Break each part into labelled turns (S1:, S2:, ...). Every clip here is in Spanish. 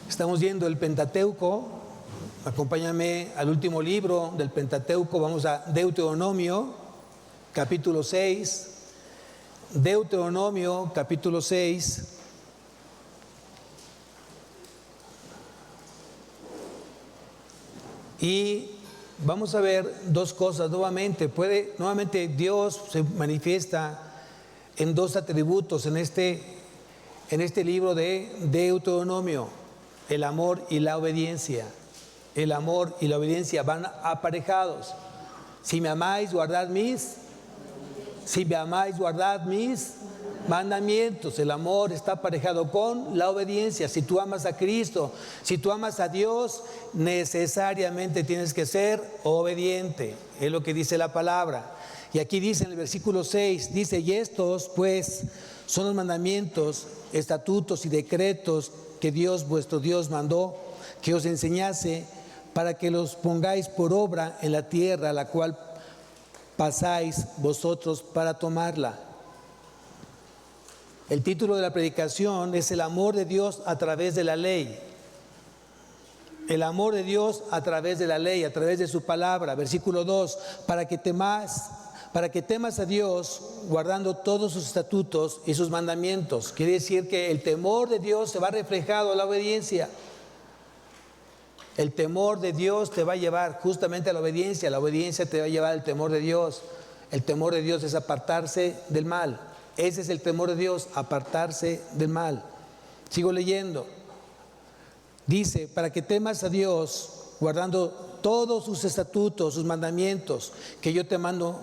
S1: Estamos viendo el Pentateuco. Acompáñame al último libro del Pentateuco. Vamos a Deuteronomio, capítulo 6. Deuteronomio, capítulo 6. Y vamos a ver dos cosas nuevamente. Nuevamente Dios se manifiesta en dos atributos en este libro de Deuteronomio: el amor y la obediencia. El amor y la obediencia van aparejados. Si me amáis, guardad mis mandamientos. El amor está aparejado con la obediencia. Si tú amas a Cristo, si tú amas a Dios, necesariamente tienes que ser obediente. Es lo que dice la palabra. Y aquí dice en el versículo 6, dice: y estos pues son los mandamientos, estatutos y decretos que Dios vuestro Dios mandó que os enseñase, para que los pongáis por obra en la tierra a la cual pasáis vosotros para tomarla. El título de la predicación es el amor de Dios a través de la ley. El amor de Dios a través de la ley, a través de su palabra. Versículo 2, para que temas a Dios guardando todos sus estatutos y sus mandamientos. Quiere decir que el temor de Dios se va reflejado en la obediencia. El temor de Dios te va a llevar justamente a la obediencia te va a llevar al temor de Dios. El temor de Dios es apartarse del mal. Ese es el temor de Dios, apartarse del mal. Sigo leyendo. Dice: para que temas a Dios guardando todos sus estatutos, sus mandamientos, que yo te mando,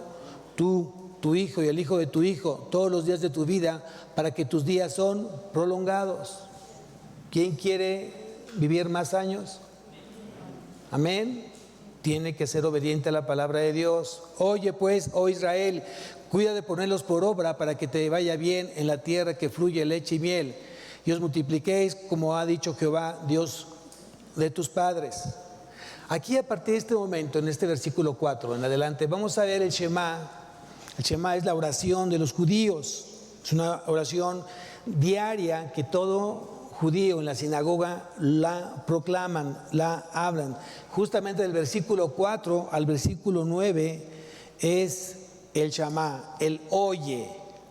S1: tú, tu hijo y el hijo de tu hijo, todos los días de tu vida, para que tus días son prolongados. ¿Quién quiere vivir más años? Amén. Tiene que ser obediente a la palabra de Dios. Oye pues, oh Israel, cuida de ponerlos por obra para que te vaya bien en la tierra que fluye leche y miel, y os multipliquéis como ha dicho Jehová, Dios de tus padres. Aquí, a partir de este momento, en este versículo 4 en adelante, vamos a ver el Shema. El Shema es la oración de los judíos. Es una oración diaria que todo judío en la sinagoga la proclaman, la hablan. Justamente del versículo 4 al versículo 9 es el Shema, el oye,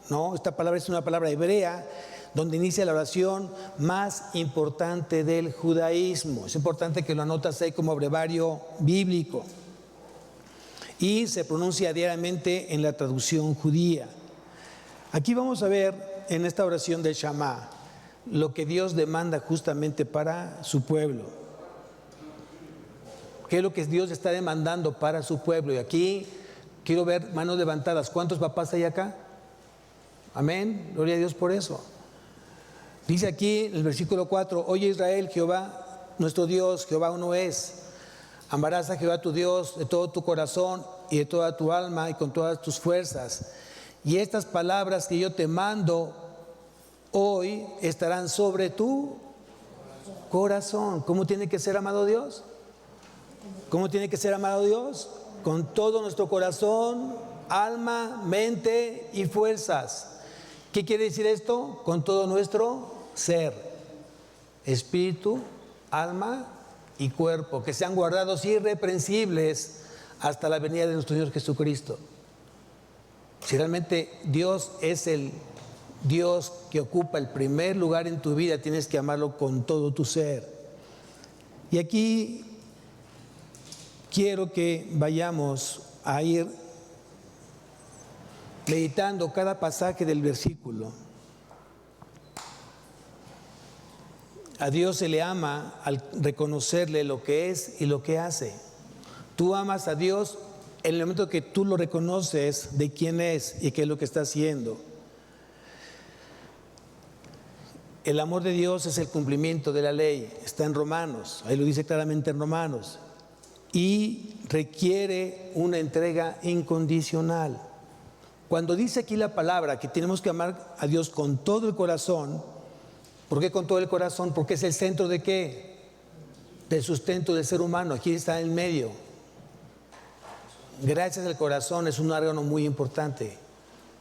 S1: ¿no? Esta palabra es una palabra hebrea donde inicia la oración más importante del judaísmo. Es importante que lo anotas ahí como brevario bíblico. Y se pronuncia diariamente en la traducción judía. Aquí vamos a ver en esta oración del Shema lo que Dios demanda justamente para su pueblo. ¿Qué es lo que Dios está demandando para su pueblo? Y aquí quiero ver manos levantadas. ¿Cuántos papás hay acá? Amén. Gloria a Dios por eso. Dice aquí en el versículo 4: oye Israel, Jehová nuestro Dios, Jehová uno es. Amarás a Jehová tu Dios de todo tu corazón y de toda tu alma y con todas tus fuerzas. Y estas palabras que yo te mando hoy estarán sobre tu corazón. ¿Cómo tiene que ser amado Dios? ¿Cómo tiene que ser amado Dios? Con todo nuestro corazón, alma, mente y fuerzas. ¿Qué quiere decir esto? Con todo nuestro ser, espíritu, alma y cuerpo, que sean guardados irreprensibles hasta la venida de nuestro Señor Jesucristo. Si realmente Dios es el Dios que ocupa el primer lugar en tu vida, tienes que amarlo con todo tu ser. Y aquí quiero que vayamos a ir meditando cada pasaje del versículo. A Dios se le ama al reconocerle lo que es y lo que hace. Tú amas a Dios en el momento que tú lo reconoces de quién es y qué es lo que está haciendo. El amor de Dios es el cumplimiento de la ley. Está en Romanos, ahí lo dice claramente en Romanos. Y requiere una entrega incondicional. Cuando dice aquí la palabra que tenemos que amar a Dios con todo el corazón, ¿por qué con todo el corazón? Porque es el centro de ¿qué? Del sustento del ser humano. Aquí está en medio. Gracias al corazón, es un órgano muy importante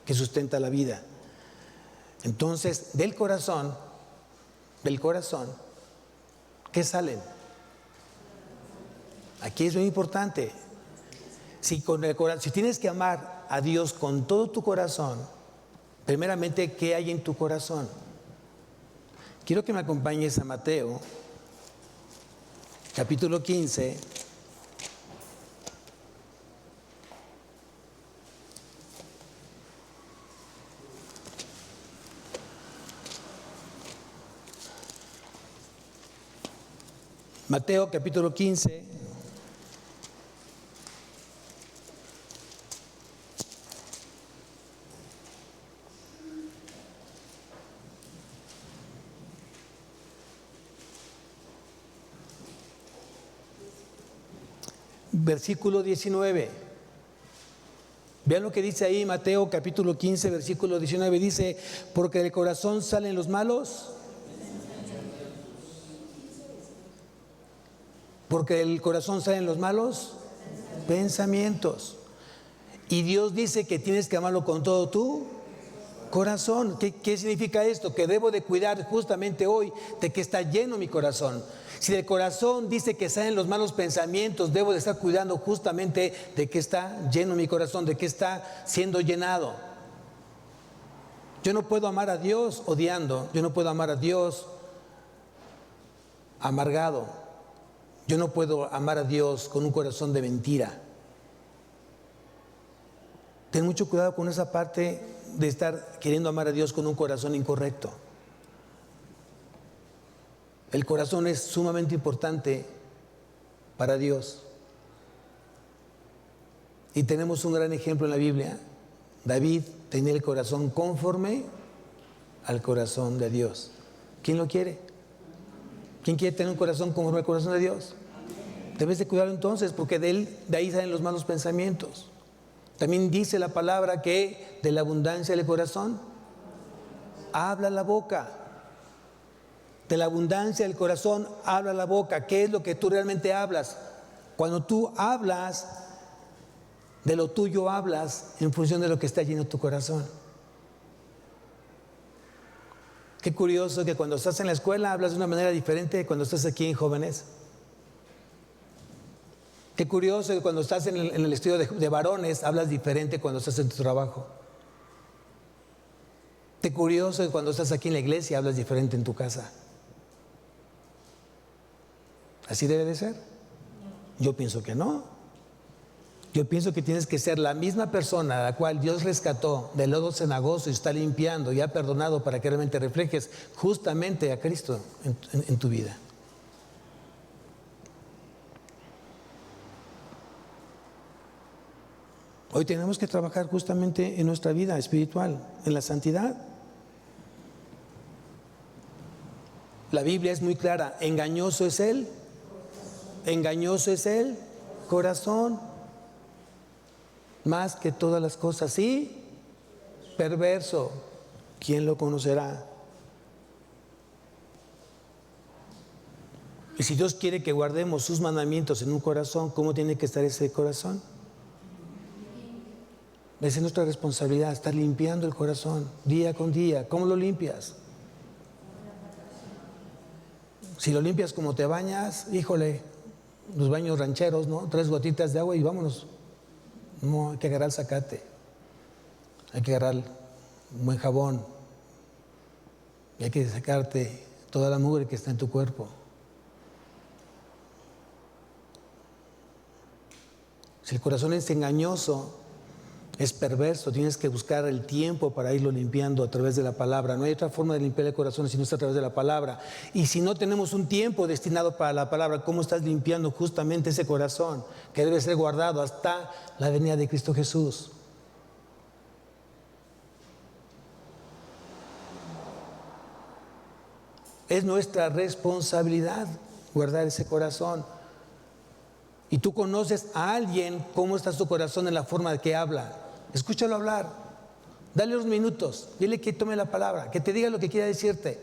S1: que sustenta la vida. Entonces, del corazón, ¿qué salen? Aquí es muy importante. Si tienes que amar a Dios con todo tu corazón, primeramente, ¿qué hay en tu corazón? Quiero que me acompañes a Mateo, capítulo 15. Mateo capítulo 15, versículo 19. Vean lo que dice ahí Mateo capítulo 15, versículo 19. Dice, porque del corazón salen los malos. Porque del corazón salen los malos pensamientos. Y Dios dice que tienes que amarlo con todo tu corazón. ¿Qué significa esto? Que debo de cuidar justamente hoy de que está lleno mi corazón. Si del corazón dice que salen los malos pensamientos, debo de estar cuidando justamente de que está lleno mi corazón, de que está siendo llenado. Yo no puedo amar a Dios odiando, yo no puedo amar a Dios amargado. Yo no puedo amar a Dios con un corazón de mentira. Ten mucho cuidado con esa parte de estar queriendo amar a Dios con un corazón incorrecto. El corazón es sumamente importante para Dios. Y tenemos un gran ejemplo en la Biblia. David tenía el corazón conforme al corazón de Dios. ¿Quién lo quiere? ¿Quién quiere tener un corazón conforme al corazón de Dios? Debes de cuidarlo entonces, porque de ahí salen los malos pensamientos. También dice la palabra que de la abundancia del corazón habla la boca. De la abundancia del corazón habla la boca. ¿Qué es lo que tú realmente hablas? Cuando tú hablas, de lo tuyo hablas en función de lo que está lleno tu corazón. Qué curioso que cuando estás en la escuela hablas de una manera diferente de cuando estás aquí en jóvenes. Qué curioso que cuando estás en el estudio de varones hablas diferente cuando estás en tu trabajo. Qué curioso que cuando estás aquí en la iglesia hablas diferente en tu casa. ¿Así debe de ser? Yo pienso que no. Yo pienso que tienes que ser la misma persona a la cual Dios rescató del lodo cenagoso y está limpiando y ha perdonado para que realmente reflejes justamente a Cristo en tu vida. Hoy tenemos que trabajar justamente en nuestra vida espiritual, en la santidad. La Biblia es muy clara, engañoso es el corazón, más que todas las cosas, y perverso, ¿quién lo conocerá? Y si Dios quiere que guardemos sus mandamientos en un corazón, ¿cómo tiene que estar ese corazón? Esa es nuestra responsabilidad, estar limpiando el corazón día con día. ¿Cómo lo limpias? Si lo limpias como te bañas, híjole, los baños rancheros, ¿no? 3 gotitas de agua y vámonos. No, hay que agarrar el zacate, hay que agarrar un buen jabón y hay que sacarte toda la mugre que está en tu cuerpo. Si el corazón es engañoso, es perverso, tienes que buscar el tiempo para irlo limpiando a través de la palabra. No hay otra forma de limpiar el corazón si no es a través de la palabra. Y si no tenemos un tiempo destinado para la palabra, ¿cómo estás limpiando justamente ese corazón que debe ser guardado hasta la venida de Cristo Jesús? Es nuestra responsabilidad guardar ese corazón. Y tú conoces a alguien, cómo está su corazón en la forma de que habla. Escúchalo hablar, dale unos minutos, dile que tome la palabra, que te diga lo que quiera decirte.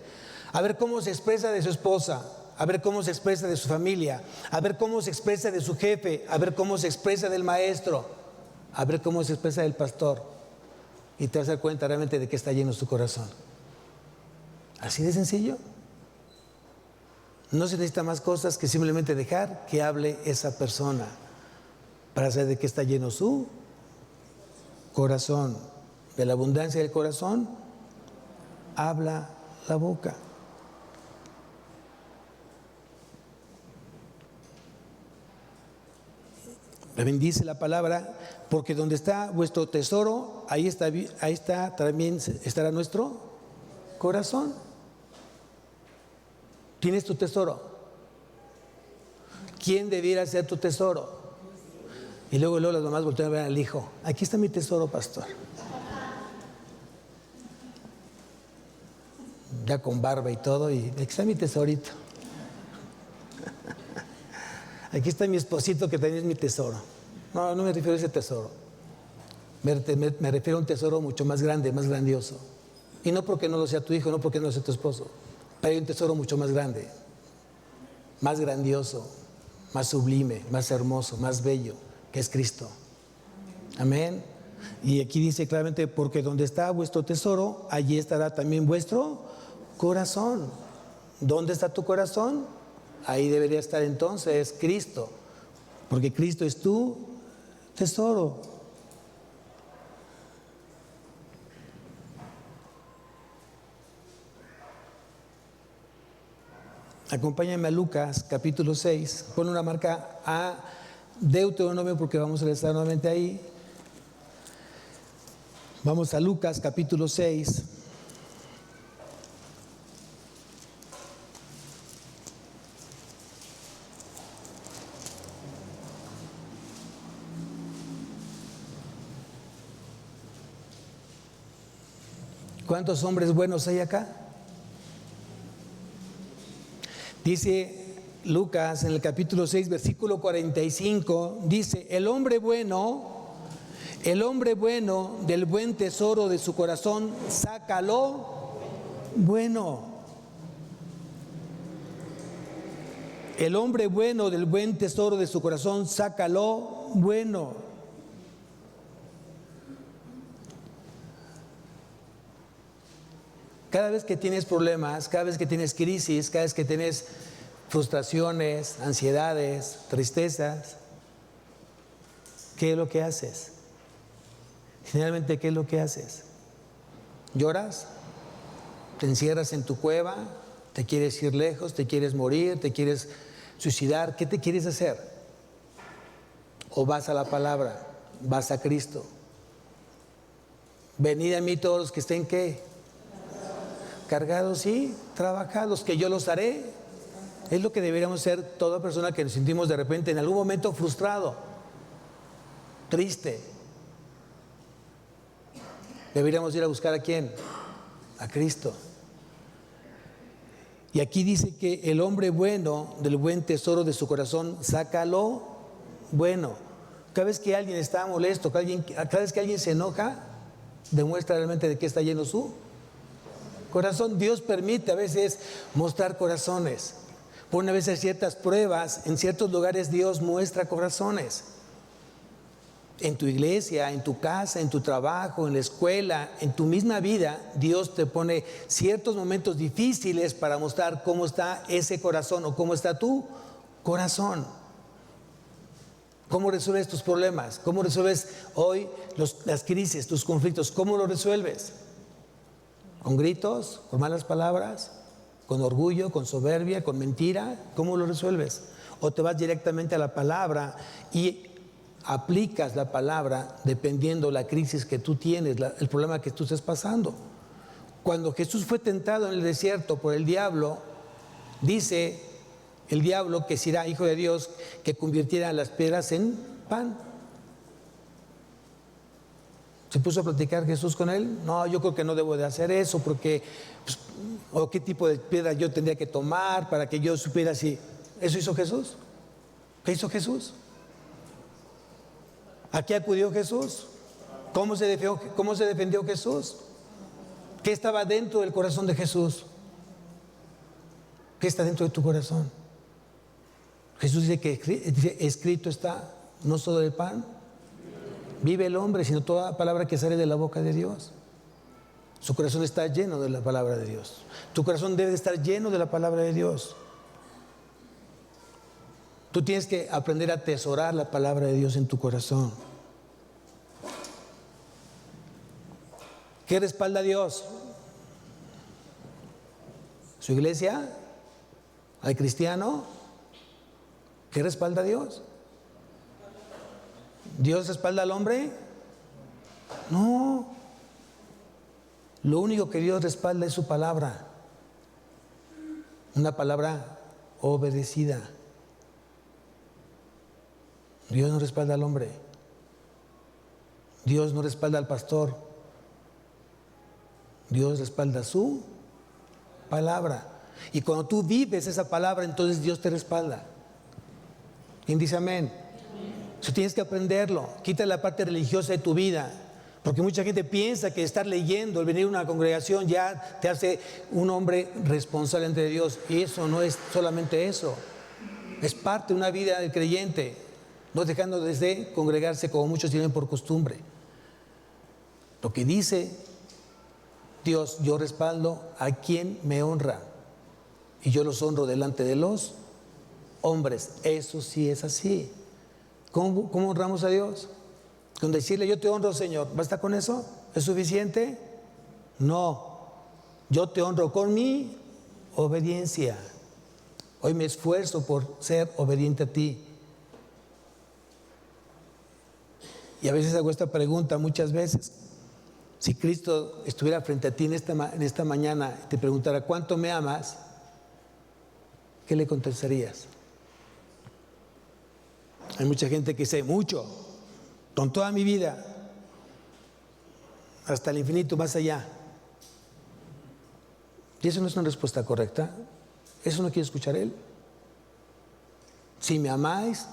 S1: A ver cómo se expresa de su esposa, a ver cómo se expresa de su familia, a ver cómo se expresa de su jefe, a ver cómo se expresa del maestro, a ver cómo se expresa del pastor. Y te vas a dar cuenta realmente de que está lleno su corazón. Así de sencillo. No se necesita más cosas que simplemente dejar que hable esa persona para saber de qué está lleno su corazón. De la abundancia del corazón habla la boca. Bendice la palabra, porque donde está vuestro tesoro, ahí está también estará nuestro corazón. ¿Tienes tu tesoro? ¿Quién debiera ser tu tesoro? Y luego las mamás voltean a ver al hijo. Aquí está mi tesoro, pastor. Ya con barba y todo, y aquí está mi tesorito. Aquí está mi esposito que también es mi tesoro. No me refiero a ese tesoro. Me refiero a un tesoro mucho más grande, más grandioso. Y no porque no lo sea tu hijo, no porque no lo sea tu esposo. Pero hay un tesoro mucho más grande, más grandioso, más sublime, más hermoso, más bello, que es Cristo. Amén. Y aquí dice claramente, porque donde está vuestro tesoro, allí estará también vuestro corazón. ¿Dónde está tu corazón? Ahí debería estar entonces Cristo, porque Cristo es tu tesoro. Acompáñame a Lucas capítulo 6, pon una marca a Deuteronomio porque vamos a estar nuevamente ahí. Vamos a Lucas capítulo 6. ¿Cuántos hombres buenos hay acá? Dice Lucas en el capítulo 6, versículo 45, dice, el hombre bueno del buen tesoro de su corazón, sácalo bueno. El hombre bueno del buen tesoro de su corazón, sácalo bueno. Cada vez que tienes problemas, cada vez que tienes crisis, cada vez que tienes frustraciones, ansiedades, tristezas, ¿qué es lo que haces? Generalmente, ¿qué es lo que haces? ¿Lloras? ¿Te encierras en tu cueva? ¿Te quieres ir lejos? ¿Te quieres morir? ¿Te quieres suicidar? ¿Qué te quieres hacer? ¿O vas a la palabra? ¿Vas a Cristo? Venid a mí todos los que estén, ¿qué? Cargados y trabajados, que yo los haré. Es lo que deberíamos ser toda persona que nos sentimos de repente en algún momento frustrado, triste. Deberíamos ir a buscar ¿a quién? A Cristo. Y aquí dice que el hombre bueno del buen tesoro de su corazón saca lo bueno. Cada vez que alguien está molesto, cada vez que alguien se enoja, demuestra realmente de qué está lleno su corazón. Dios permite a veces mostrar corazones. Por una vez hay ciertas pruebas, en ciertos lugares Dios muestra corazones. En tu iglesia, en tu casa, en tu trabajo, en la escuela, en tu misma vida, Dios te pone ciertos momentos difíciles para mostrar cómo está ese corazón o cómo está tu corazón. ¿Cómo resuelves tus problemas? ¿Cómo resuelves hoy las crisis, tus conflictos? ¿Cómo lo resuelves? ¿Con gritos? ¿Con malas palabras? ¿Con orgullo? ¿Con soberbia? ¿Con mentira? ¿Cómo lo resuelves? ¿O te vas directamente a la palabra y aplicas la palabra dependiendo la crisis que tú tienes, el problema que tú estés pasando? Cuando Jesús fue tentado en el desierto por el diablo, dice el diablo que si era hijo de Dios, que convirtiera las piedras en pan. ¿Se puso a platicar Jesús con él? No, yo creo que no debo de hacer eso porque, o qué tipo de piedra yo tendría que tomar para que yo supiera si... ¿Eso hizo Jesús? ¿Qué hizo Jesús? ¿A qué acudió Jesús? ¿Cómo se defendió Jesús? ¿Qué estaba dentro del corazón de Jesús? ¿Qué está dentro de tu corazón? Jesús dice que escrito está, no solo del pan vive el hombre, sino toda palabra que sale de la boca de Dios. Su corazón está lleno de la palabra de Dios. Tu corazón debe estar lleno de la palabra de Dios. Tú tienes que aprender a atesorar la palabra de Dios en tu corazón. ¿Qué respalda a Dios? ¿Su iglesia? ¿Al cristiano? ¿Qué respalda a Dios? ¿Dios respalda al hombre? No. Lo único que Dios respalda es su palabra. Una palabra obedecida. Dios no respalda al hombre. Dios no respalda al pastor. Dios respalda su palabra. Y cuando tú vives esa palabra, entonces Dios te respalda. ¿Quién dice amén? Eso tienes que aprenderlo. Quita la parte religiosa de tu vida. Porque mucha gente piensa que estar leyendo, el venir a una congregación ya te hace un hombre responsable ante Dios. Y eso no es solamente eso. Es parte de una vida del creyente. No dejando de congregarse como muchos tienen por costumbre. Lo que dice Dios, yo respaldo a quien me honra. Y yo los honro delante de los hombres. Eso sí es así. ¿Cómo honramos a Dios? Con decirle, yo te honro, Señor. ¿Basta con eso? ¿Es suficiente? No. Yo te honro con mi obediencia. Hoy me esfuerzo por ser obediente a ti. Y a veces hago esta pregunta, muchas veces. Si Cristo estuviera frente a ti en esta mañana y te preguntara, ¿cuánto me amas? ¿Qué le contestarías? Hay mucha gente que dice, mucho, con toda mi vida, hasta el infinito, más allá. Y eso no es una respuesta correcta. Eso no quiere escuchar Él. Si me amáis,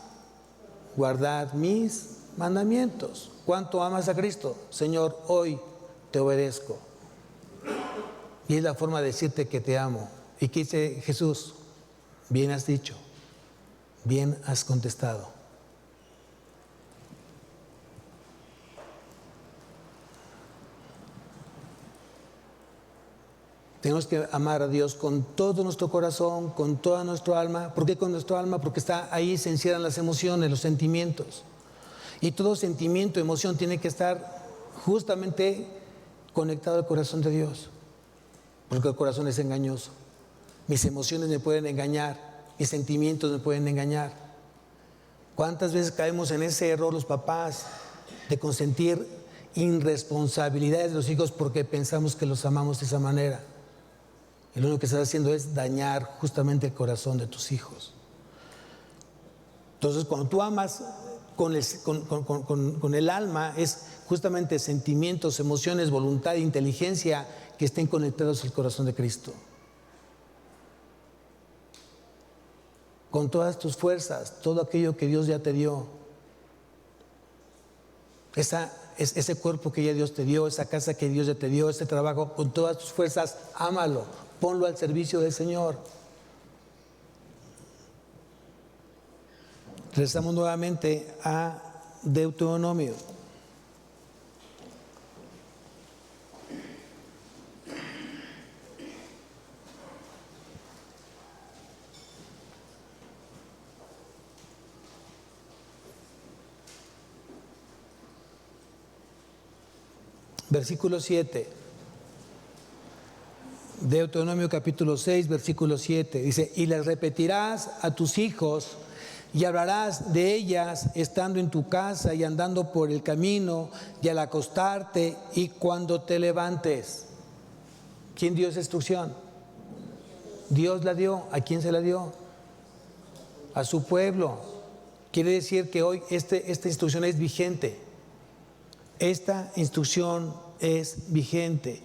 S1: guardad mis mandamientos. ¿Cuánto amas a Cristo? Señor, hoy te obedezco. Y es la forma de decirte que te amo. ¿Y qué dice Jesús? Bien has dicho, bien has contestado. Tenemos que amar a Dios con todo nuestro corazón, con toda nuestra alma. ¿Por qué con nuestro alma? Porque está ahí, se encierran las emociones, los sentimientos. Y todo sentimiento, emoción tiene que estar justamente conectado al corazón de Dios. Porque el corazón es engañoso. Mis emociones me pueden engañar, mis sentimientos me pueden engañar. ¿Cuántas veces caemos en ese error los papás de consentir irresponsabilidades de los hijos porque pensamos que los amamos de esa manera? Y lo único que estás haciendo es dañar justamente el corazón de tus hijos. Entonces, cuando tú amas con el alma, es justamente sentimientos, emociones, voluntad e inteligencia que estén conectados al corazón de Cristo. Con todas tus fuerzas, todo aquello que Dios ya te dio. Ese cuerpo que ya Dios te dio, esa casa que Dios ya te dio, ese trabajo, con todas tus fuerzas, ámalo, ponlo al servicio del Señor. Regresamos nuevamente a Deuteronomio. Versículo 7. Deuteronomio capítulo 6, versículo 7. Dice, y las repetirás a tus hijos y hablarás de ellas estando en tu casa y andando por el camino y al acostarte y cuando te levantes. ¿Quién dio esa instrucción? Dios la dio. ¿A quién se la dio? A su pueblo. Quiere decir que hoy esta instrucción es vigente. Esta instrucción es vigente.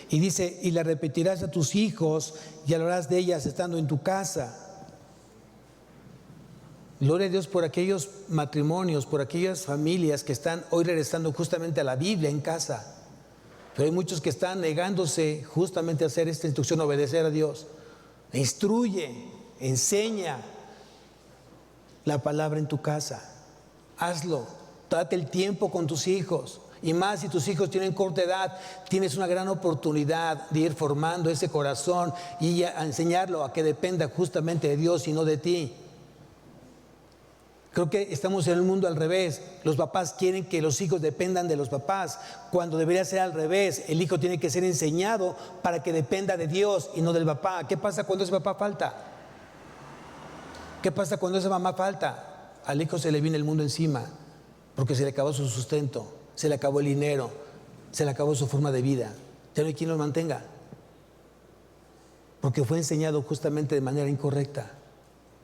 S1: Y dice, y la repetirás a tus hijos y hablarás de ellas estando en tu casa. Gloria a Dios por aquellos matrimonios, por aquellas familias que están hoy regresando justamente a la Biblia en casa. Pero hay muchos que están negándose justamente a hacer esta instrucción, a obedecer a Dios. Instruye, enseña la palabra en tu casa. Hazlo, date el tiempo con tus hijos. Y más si tus hijos tienen corta edad, tienes una gran oportunidad de ir formando ese corazón y a enseñarlo a que dependa justamente de Dios y no de ti. Creo que estamos en el mundo al revés. Los papás quieren que los hijos dependan de los papás, cuando debería ser al revés. El hijo tiene que ser enseñado para que dependa de Dios y no del papá. ¿Qué pasa cuando ese papá falta? ¿Qué pasa cuando esa mamá falta? Al hijo se le viene el mundo encima, porque se le acabó su sustento, se le acabó el dinero, se le acabó su forma de vida. Ya no hay quien lo mantenga, porque fue enseñado justamente de manera incorrecta.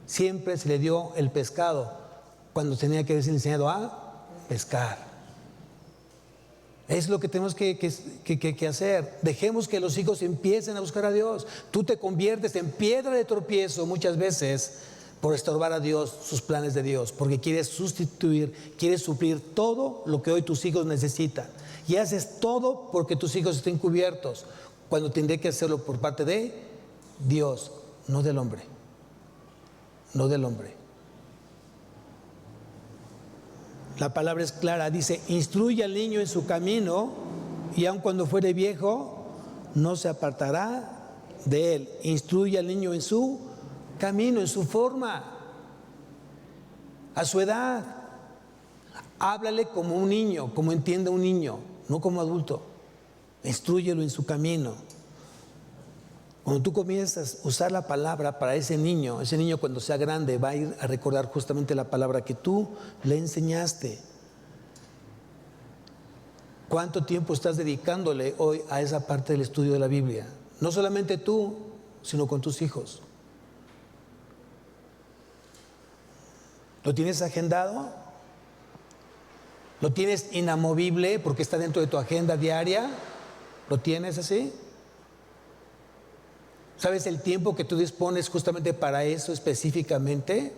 S1: Siempre se le dio el pescado cuando tenía que haberse enseñado a pescar. Es lo que tenemos que hacer. Dejemos que los hijos empiecen a buscar a Dios. Tú te conviertes en piedra de tropiezo muchas veces por estorbar a Dios, sus planes de Dios, porque quieres sustituir, quieres suplir todo lo que hoy tus hijos necesitan. Y haces todo porque tus hijos estén cubiertos, cuando tendré que hacerlo por parte de Dios, no del hombre. No del hombre. La palabra es clara, dice: instruye al niño en su camino, y aun cuando fuere viejo, no se apartará de él. Instruye al niño en su camino, en su forma, a su edad. Háblale como un niño, como entiende un niño, no como adulto. Instrúyelo en su camino. Cuando tú comienzas a usar la palabra para ese niño cuando sea grande va a ir a recordar justamente la palabra que tú le enseñaste. ¿Cuánto tiempo estás dedicándole hoy a esa parte del estudio de la Biblia? No solamente tú, sino con tus hijos. ¿Lo tienes agendado? ¿Lo tienes inamovible porque está dentro de tu agenda diaria? ¿Lo tienes así? ¿Sabes el tiempo que tú dispones justamente para eso específicamente?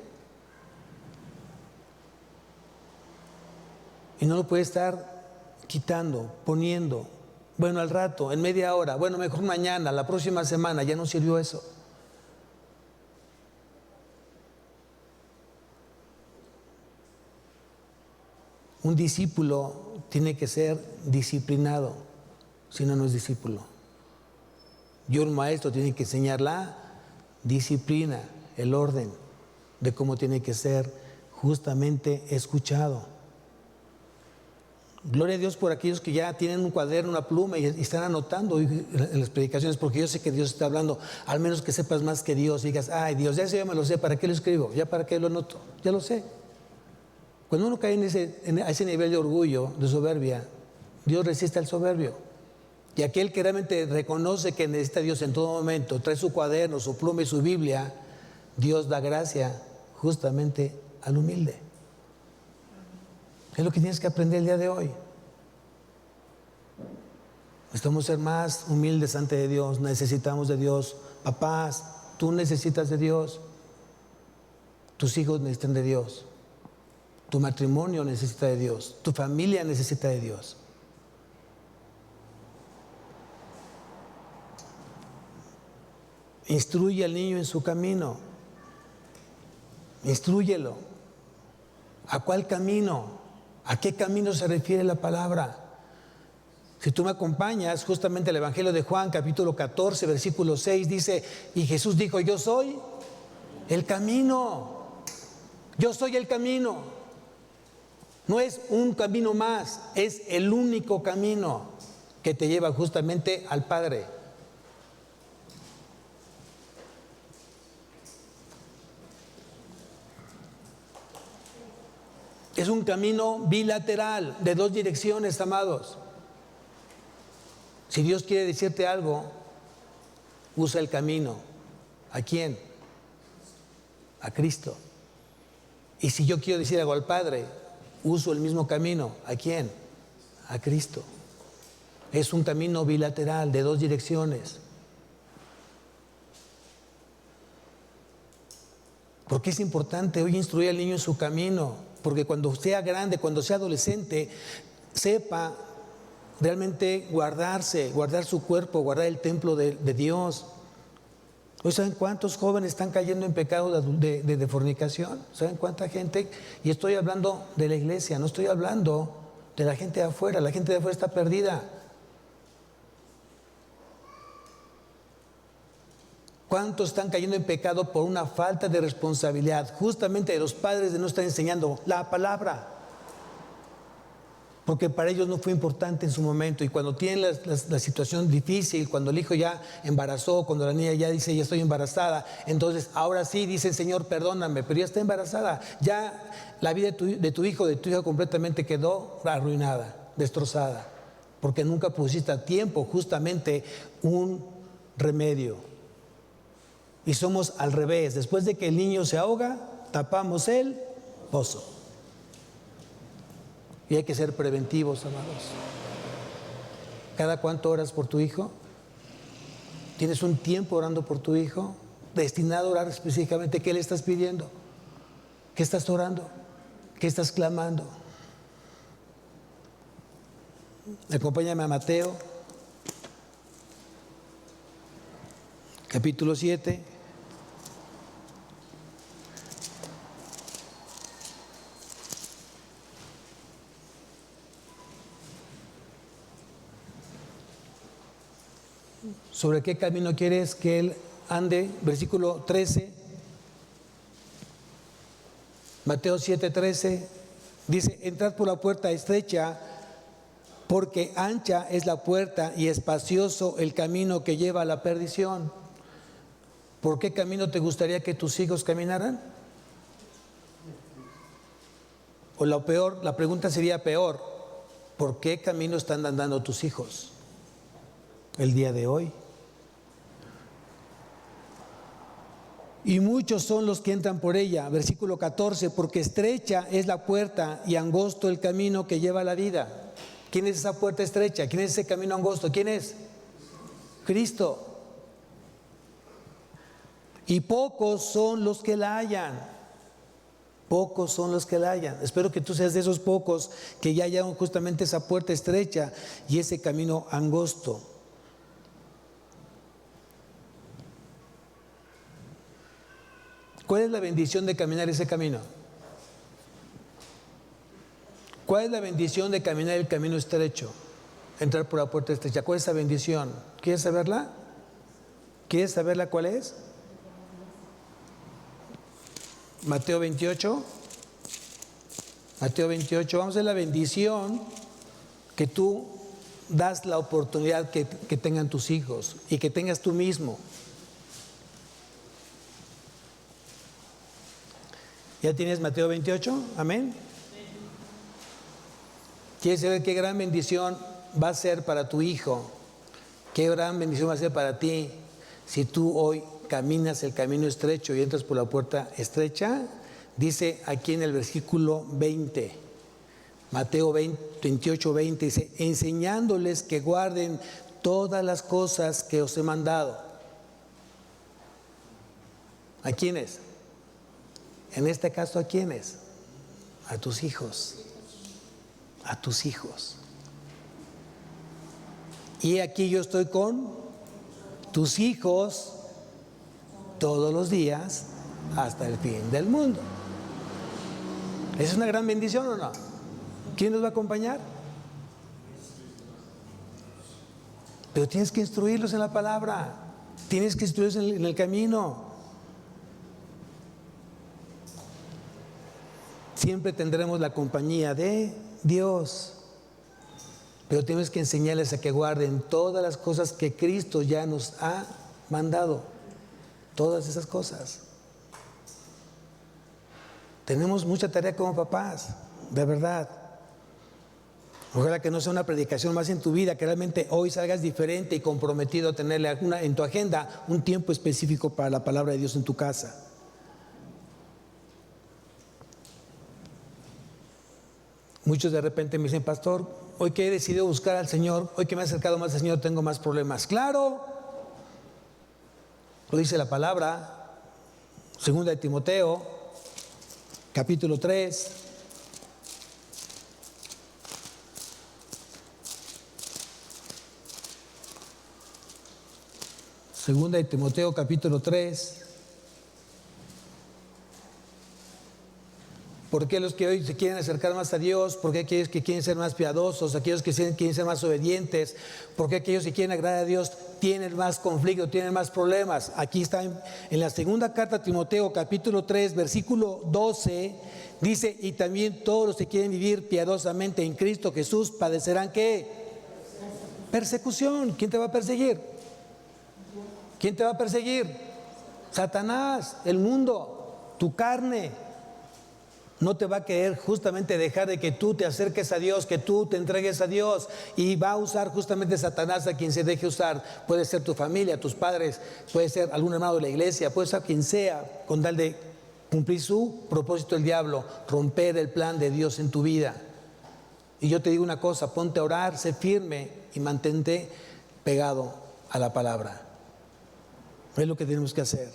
S1: Y no lo puedes estar quitando, poniendo. Bueno, al rato, en media hora, bueno, mejor mañana, la próxima semana. Ya no sirvió eso. Un discípulo tiene que ser disciplinado, si no, no es discípulo. Y un maestro tiene que enseñar la disciplina, el orden de cómo tiene que ser justamente escuchado. Gloria a Dios por aquellos que ya tienen un cuaderno, una pluma y están anotando en las predicaciones, porque yo sé que Dios está hablando. Al menos que sepas más que Dios y digas: ay, Dios, ya eso ya me lo sé, ¿para qué lo escribo? ¿Ya para qué lo anoto? Ya lo sé. Cuando uno cae a ese nivel de orgullo, de soberbia, Dios resiste al soberbio. Y aquel que realmente reconoce que necesita a Dios en todo momento, trae su cuaderno, su pluma y su Biblia, Dios da gracia justamente al humilde. Es lo que tienes que aprender el día de hoy. Necesitamos ser más humildes ante Dios, necesitamos de Dios. Papás, tú necesitas de Dios. Tus hijos necesitan de Dios. Tu matrimonio necesita de Dios. Tu familia necesita de Dios. Instruye al niño en su camino. Instrúyelo. ¿A cuál camino? ¿A qué camino se refiere la palabra? Si tú me acompañas, justamente el Evangelio de Juan, capítulo 14, versículo 6, dice: y Jesús dijo: yo soy el camino. Yo soy el camino. No es un camino más, es el único camino que te lleva justamente al Padre. Es un camino bilateral, de dos direcciones, amados. Si Dios quiere decirte algo, usa el camino. ¿A quién? A Cristo. Y si yo quiero decir algo al Padre, uso el mismo camino. ¿A quién? A Cristo. Es un camino bilateral, de dos direcciones. ¿Por qué es importante hoy instruir al niño en su camino? Porque cuando sea grande, cuando sea adolescente, sepa realmente guardar su cuerpo, guardar el templo de Dios. ¿Hoy saben cuántos jóvenes están cayendo en pecado de fornicación? ¿Saben cuánta gente? Y estoy hablando de la iglesia, no estoy hablando de la gente de afuera. La gente de afuera está perdida. ¿Cuántos están cayendo en pecado por una falta de responsabilidad, justamente de los padres, de no estar enseñando la palabra? Porque para ellos no fue importante en su momento, y cuando tienen la situación difícil, cuando el hijo ya embarazó, cuando la niña ya dice ya estoy embarazada, entonces ahora sí dicen Señor perdóname, pero ya está embarazada, ya la vida de tu hijo, de tu hija completamente quedó arruinada, destrozada, porque nunca pusiste a tiempo justamente un remedio. Y somos al revés, después de que el niño se ahoga, tapamos el pozo. Y hay que ser preventivos, amados. ¿Cada cuánto oras por tu hijo? ¿Tienes un tiempo orando por tu hijo? Destinado a orar específicamente. ¿Qué le estás pidiendo? ¿Qué estás orando? ¿Qué estás clamando? Acompáñame a Mateo, capítulo 7. ¿Sobre qué camino quieres que él ande? Versículo 13. Mateo 7:13 dice: entrad por la puerta estrecha, porque ancha es la puerta y espacioso el camino que lleva a la perdición. ¿Por qué camino te gustaría que tus hijos caminaran? O lo peor, la pregunta sería peor: ¿por qué camino están andando tus hijos el día de hoy? Y muchos son los que entran por ella. Versículo 14: porque estrecha es la puerta y angosto el camino que lleva a la vida. ¿Quién es esa puerta estrecha? ¿Quién es ese camino angosto? ¿Quién es? Cristo. Y pocos son los que la hallan. Pocos son los que la hallan. Espero que tú seas de esos pocos que ya hallan justamente esa puerta estrecha y ese camino angosto. ¿Cuál es la bendición de caminar ese camino? ¿Cuál es la bendición de caminar el camino estrecho? Entrar por la puerta estrecha. ¿Cuál es esa bendición? ¿Quieres saberla? ¿Quieres saberla cuál es? Mateo 28. Mateo 28. Vamos a ver la bendición que tú das la oportunidad que tengan tus hijos y que tengas tú mismo. ¿Ya tienes Mateo 28? Amén. ¿Quieres saber qué gran bendición va a ser para tu hijo? ¿Qué gran bendición va a ser para ti si tú hoy caminas el camino estrecho y entras por la puerta estrecha? Dice aquí en el versículo 20, Mateo 28, 20, dice: enseñándoles que guarden todas las cosas que os he mandado. ¿A quiénes? En este caso, ¿a quiénes? A tus hijos. A tus hijos. Y aquí yo estoy con tus hijos todos los días hasta el fin del mundo. ¿Es una gran bendición o no? ¿Quién nos va a acompañar? Pero tienes que instruirlos en la palabra. Tienes que instruirlos en el camino. Siempre tendremos la compañía de Dios, pero tienes que enseñarles a que guarden todas las cosas que Cristo ya nos ha mandado. Todas esas cosas. Tenemos mucha tarea como papás, de verdad. Ojalá que no sea una predicación más en tu vida, que realmente hoy salgas diferente y comprometido a tenerle en tu agenda un tiempo específico para la palabra de Dios en tu casa. Muchos de repente me dicen: pastor, hoy que he decidido buscar al Señor, hoy que me he acercado más al Señor, tengo más problemas. Claro, lo dice la palabra. Segunda de Timoteo, capítulo 3. Segunda de Timoteo, capítulo 3. ¿Por qué los que hoy se quieren acercar más a Dios? ¿Por qué aquellos que quieren ser más piadosos? ¿Aquellos que quieren ser más obedientes? ¿Por qué aquellos que quieren agradar a Dios tienen más conflicto, tienen más problemas. Aquí está en la segunda carta a Timoteo, capítulo 3, versículo 12, dice: y también todos los que quieren vivir piadosamente en Cristo Jesús padecerán ¿qué? Persecución. ¿Quién te va a perseguir? ¿Quién te va a perseguir? Satanás, el mundo, tu carne. No te va a querer justamente dejar de que tú te acerques a Dios, que tú te entregues a Dios, y va a usar justamente Satanás a quien se deje usar. Puede ser tu familia, tus padres, puede ser algún hermano de la iglesia, puede ser quien sea, con tal de cumplir su propósito el diablo, romper el plan de Dios en tu vida. Y yo te digo una cosa: ponte a orar, sé firme y mantente pegado a la palabra. Es lo que tenemos que hacer.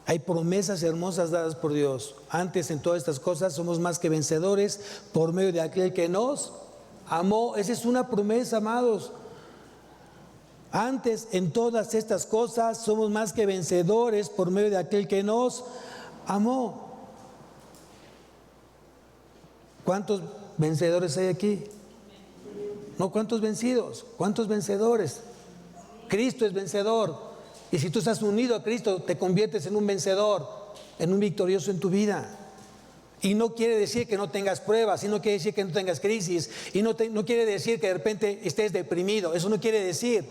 S1: Hay promesas hermosas dadas por Dios. Antes, en todas estas cosas somos más que vencedores por medio de aquel que nos amó. Esa es una promesa, amados. Antes, en todas estas cosas somos más que vencedores por medio de aquel que nos amó. ¿Cuántos vencedores hay aquí? No, ¿cuántos vencidos? ¿Cuántos vencedores? Cristo es vencedor. Y si tú estás unido a Cristo, te conviertes en un vencedor, en un victorioso en tu vida. Y no quiere decir que no tengas pruebas, y no quiere decir que no tengas crisis, y no quiere decir que de repente estés deprimido. Eso no quiere decir.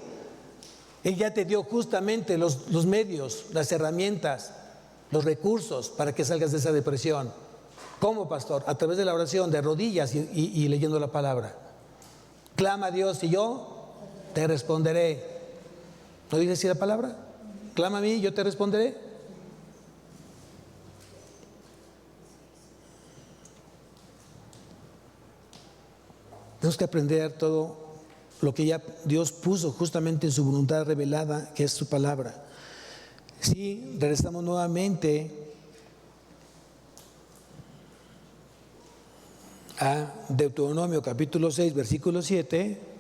S1: Él ya te dio justamente los medios, las herramientas, los recursos para que salgas de esa depresión. ¿Cómo, pastor? A través de la oración, de rodillas y leyendo la palabra. Clama a Dios y yo te responderé. ¿No dice así la palabra? Clama a mí y yo te responderé. Tenemos que aprender todo lo que ya Dios puso justamente en su voluntad revelada, que es su palabra. Sí, regresamos nuevamente a Deuteronomio capítulo 6, versículo 7.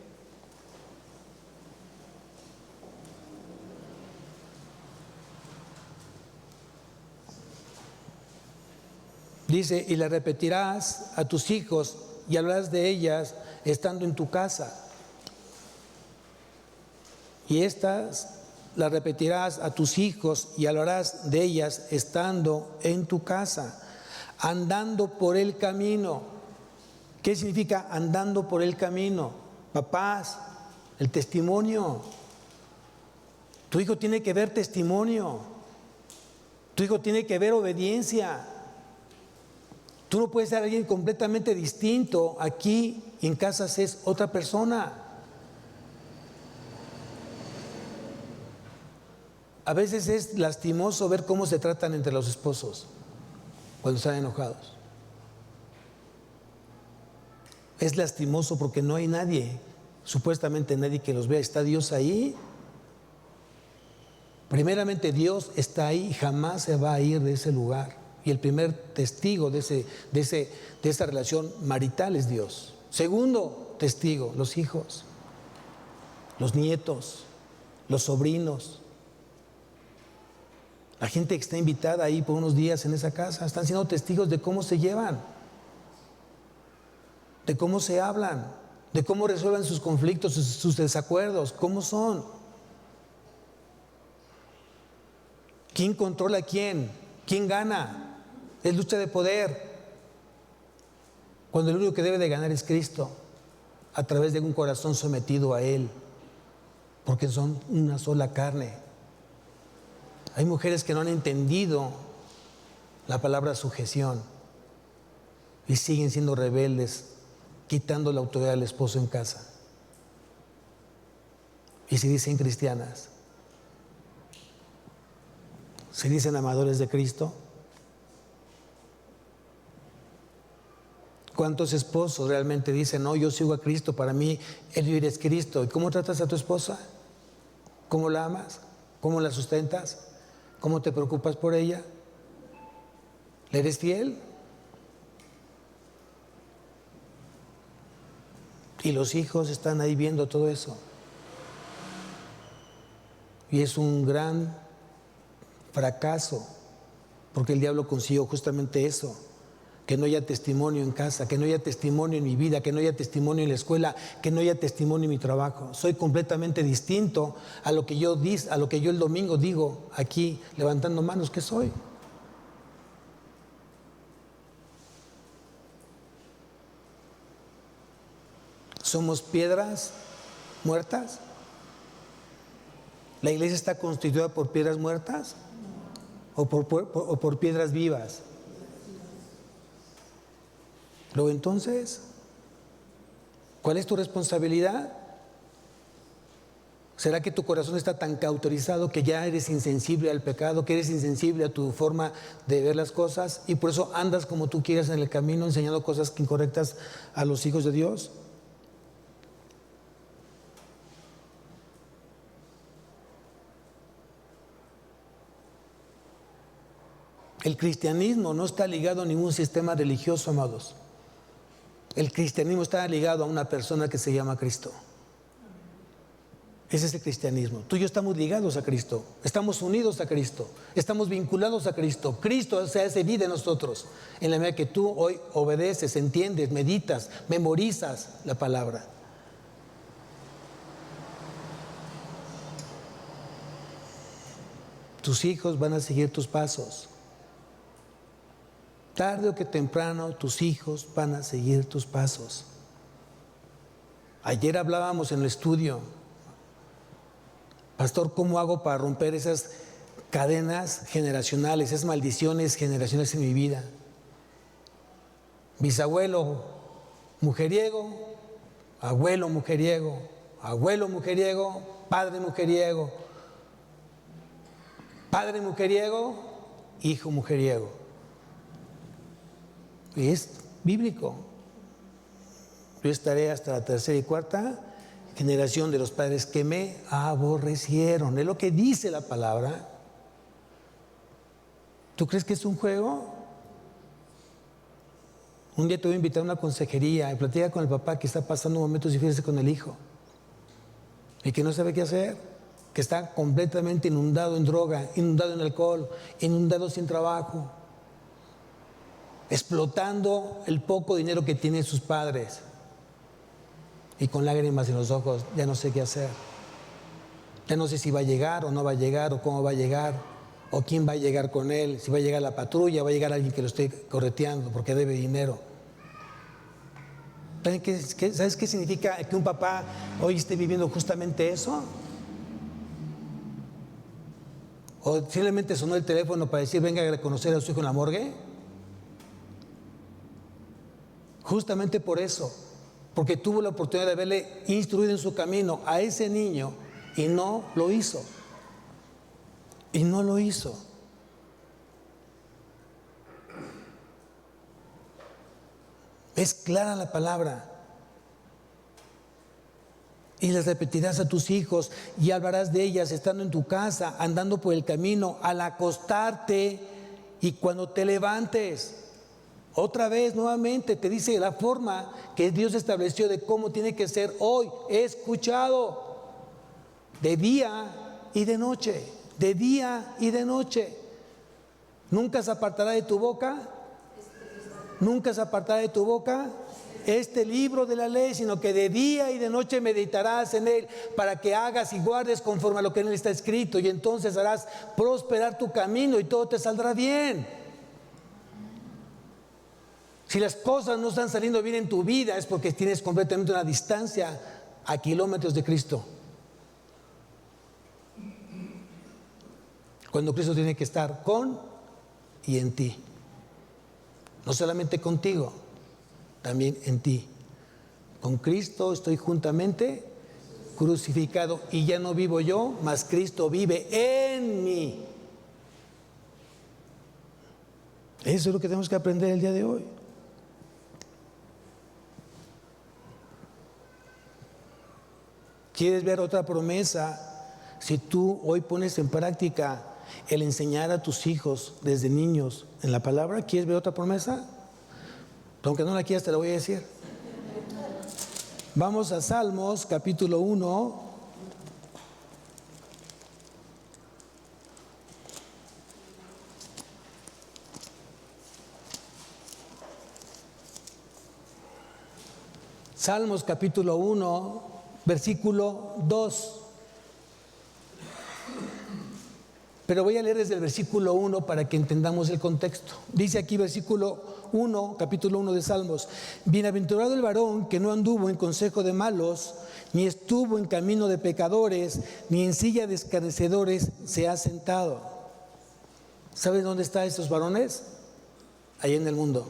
S1: Dice: y la repetirás a tus hijos y hablarás de ellas estando en tu casa. Y estas las repetirás a tus hijos y hablarás de ellas estando en tu casa, andando por el camino. ¿Qué significa andando por el camino? Papás, el testimonio. Tu hijo tiene que ver testimonio. Tu hijo tiene que ver obediencia. Tú no puedes ser alguien completamente distinto. Aquí en casas es otra persona. A veces es lastimoso ver cómo se tratan entre los esposos cuando están enojados. Es lastimoso porque no hay nadie, supuestamente nadie que los vea. ¿Está Dios ahí? Primeramente, Dios está ahí y jamás se va a ir de ese lugar. Y el primer testigo de esa relación marital es Dios. Segundo testigo, los hijos, los nietos, los sobrinos. La gente que está invitada ahí por unos días en esa casa están siendo testigos de cómo se llevan, de cómo se hablan, de cómo resuelven sus conflictos, sus desacuerdos, cómo son. ¿Quién controla a quién? ¿Quién gana? Es lucha de poder. Cuando el único que debe de ganar es Cristo, a través de un corazón sometido a Él, porque son una sola carne. Hay mujeres que no han entendido la palabra sujeción y siguen siendo rebeldes, quitando la autoridad del esposo en casa. Y se dicen cristianas, se dicen amadores de Cristo. ¿Cuántos esposos realmente dicen: no, yo sigo a Cristo, para mí el vivir es Cristo? ¿Y cómo tratas a tu esposa? ¿Cómo la amas? ¿Cómo la sustentas? ¿Cómo te preocupas por ella? ¿Le eres fiel? Y los hijos están ahí viendo todo eso. Y es un gran fracaso, porque el diablo consiguió justamente eso, que no haya testimonio en casa, que no haya testimonio en mi vida, que no haya testimonio en la escuela, que no haya testimonio en mi trabajo. Soy completamente distinto a lo que yo el domingo digo aquí levantando manos. ¿Qué soy? ¿Somos piedras muertas? ¿La iglesia está constituida por piedras muertas o por piedras vivas? Luego entonces, ¿cuál es tu responsabilidad? ¿Será que tu corazón está tan cauterizado que ya eres insensible al pecado, que eres insensible a tu forma de ver las cosas y por eso andas como tú quieras en el camino enseñando cosas incorrectas a los hijos de Dios? El cristianismo no está ligado a ningún sistema religioso, amados. El cristianismo está ligado a una persona que se llama Cristo. Ese es el cristianismo. Tú y yo estamos ligados a Cristo, estamos unidos a Cristo, estamos vinculados a Cristo. Cristo se hace vida en nosotros, en la medida que tú hoy obedeces, entiendes, meditas, memorizas la palabra. Tus hijos van a seguir tus pasos. Tarde o que temprano tus hijos van a seguir tus pasos. Ayer hablábamos en el estudio, pastor, ¿cómo hago para romper esas cadenas generacionales, esas maldiciones generacionales en mi vida? Bisabuelo mujeriego, abuelo mujeriego, abuelo mujeriego, padre mujeriego, padre mujeriego, hijo mujeriego. Y es bíblico. Yo estaré hasta la tercera y cuarta generación de los padres que me aborrecieron. Es lo que dice la palabra. ¿Tú crees que es un juego? Un día te voy a invitar a una consejería y platica con el papá que está pasando momentos difíciles con el hijo y que no sabe qué hacer, que está completamente inundado en droga, inundado en alcohol, inundado sin trabajo, explotando el poco dinero que tienen sus padres y con lágrimas en los ojos. Ya no sé qué hacer, ya no sé si va a llegar o no va a llegar, o cómo va a llegar, o quién va a llegar con él, si va a llegar la patrulla, va a llegar alguien que lo esté correteando porque debe dinero. ¿Sabes qué significa que un papá hoy esté viviendo justamente eso? ¿O simplemente sonó el teléfono para decir venga a reconocer a su hijo en la morgue? Justamente por eso, porque tuvo la oportunidad de haberle instruido en su camino a ese niño y no lo hizo. Y no lo hizo. Es clara la palabra. Y las repetirás a tus hijos y hablarás de ellas estando en tu casa, andando por el camino, al acostarte y cuando te levantes. Otra vez, nuevamente, te dice la forma que Dios estableció de cómo tiene que ser hoy. He escuchado de día y de noche, de día y de noche. Nunca se apartará de tu boca, nunca se apartará de tu boca este libro de la ley, sino que de día y de noche meditarás en él para que hagas y guardes conforme a lo que en él está escrito, y entonces harás prosperar tu camino y todo te saldrá bien. Si las cosas no están saliendo bien en tu vida es porque tienes completamente una distancia a kilómetros de Cristo. Cuando Cristo tiene que estar con y en ti. No solamente contigo, también en ti. Con Cristo estoy juntamente crucificado y ya no vivo yo, mas Cristo vive en mí. Eso es lo que tenemos que aprender el día de hoy. ¿Quieres ver otra promesa? Si tú hoy pones en práctica el enseñar a tus hijos desde niños en la palabra, ¿quieres ver otra promesa? Aunque no la quieras, te la voy a decir. Vamos a Salmos, capítulo 1. Salmos capítulo 1, versículo 2. Pero voy a leer desde el versículo 1 para que entendamos el contexto. Dice aquí versículo 1, capítulo 1 de Salmos: bienaventurado el varón que no anduvo en consejo de malos, ni estuvo en camino de pecadores, ni en silla de escarnecedores se ha sentado. ¿Sabes dónde están estos varones? Ahí en el mundo.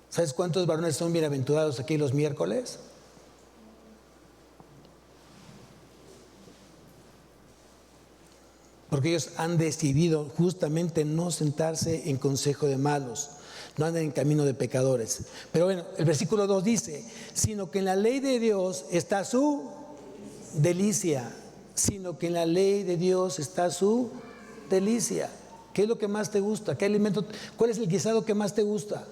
S1: ¿Sabes cuántos varones son bienaventurados aquí los miércoles? Porque ellos han decidido justamente no sentarse en consejo de malos, no andan en camino de pecadores. Pero bueno, el versículo 2 dice: sino que en la ley de Dios está su delicia. Sino que en la ley de Dios está su delicia. ¿Qué es lo que más te gusta? ¿Qué alimento? ¿Cuál es el guisado que más te gusta?